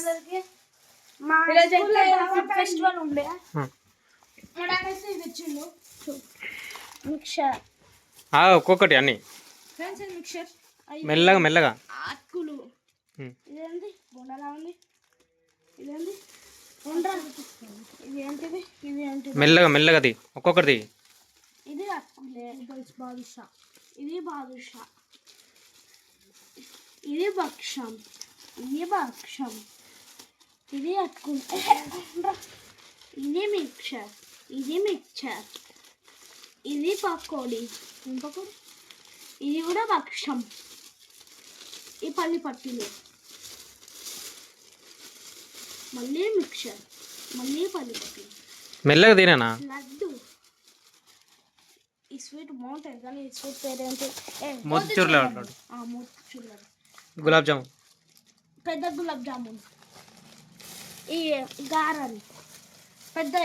అందరికి మా స్కూల్లో ఫుడ్ ఫెస్టివల్ ఉండే మా డాడీ ఇది ఇచ్చిండు మిక్చర్ ఒక్కొక్కటి అన్ని ఫ్రెండ్స్ మిక్చర్ మెల్లగా మెల్లగా అక్కులు ఇదేంటి బొండలా ఉంది ఇదేంటి బొండ్రా ఇది ఏంటిది ఇది ఏంటిది మెల్లగా మెల్లగాది ఒక్కొక్కటి ఇది అక్కులే బాదుషా ఇది బాదుషా ఇది భక్షం ఇది భక్షం ఇది అక్కులు ఇది మిక్చర్ ఇది మిక్చర్ ఇది పకోడీ పకోడీ ఇది కూడా భక్షం ఈ పల్లి పట్టీలు మళ్ళీ మిక్చర్ మళ్ళీ పల్లి పట్టీలు మెల్లగా తినేనా లడ్డు ఈ స్వీట్ బాగుంటుంది కానీ ఈ స్వీట్ పేరేంటి మోతిచూర్ లడ్డు మోతిచూర్ లడ్డు గులాబ్ జామున్ పెద్ద గులాబ్ జామున్ ఈ గారలు పెద్ద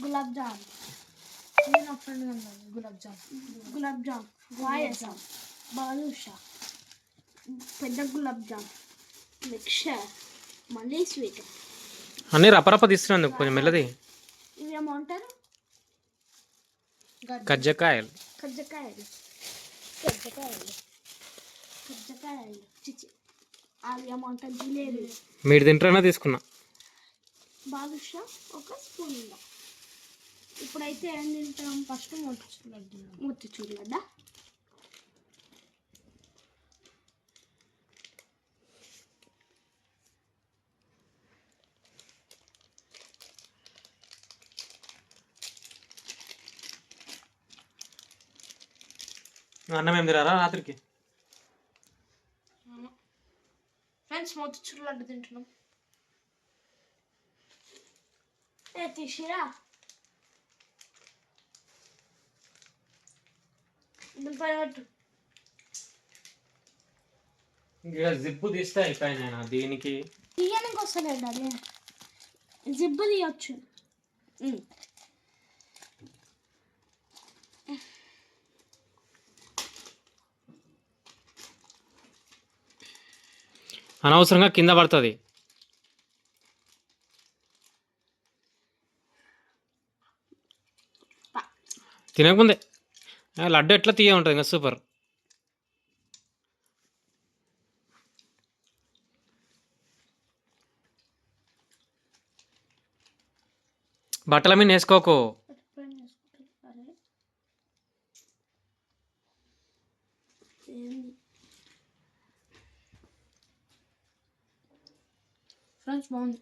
గులాబ్ జామ్ నా ఫ్రెండ్ గులాబ్ జామ్ పాయసం బాదుషా పెద్ద గులాబ్ జామ్ మిక్చర్ మళ్ళీ స్వీట్ అన్నీ రపరప తీస్తున్నాను కొంచెం మెల్లది ఇవి ఏమంటారు కజ్జకాయలు కజ్జకాయలు కజ్జకాయలు కజ్జకాయలు చిచి అవి ఏమంటారు జిలేబీ మీరు తింటారన్నా తీసుకున్నా బాదుషా ఒక స్పూన్ ఉందా ఇప్పుడైతే ఏం తింటాం ఫస్ట్ మోతిచూర్ లడ్డా అన్నం ఏం తిరారా రాత్రికి ఫ్రెండ్స్ మోతిచూర్ లడ్డు తింటున్నాం తీసిరా జిప్పు తీస్తే అయిపోయినా దీనికి తీయడానికి వస్తలేదు అది జిబ్బు తీయచ్చు అనవసరంగా కింద పడుతుంది తినకముందే లడ్డు ఎట్లా తీయ ఉంటుంది ఇంకా సూపర్ బట్టల మీద వేసుకోకు ఫ్రెండ్స్ బాగుంది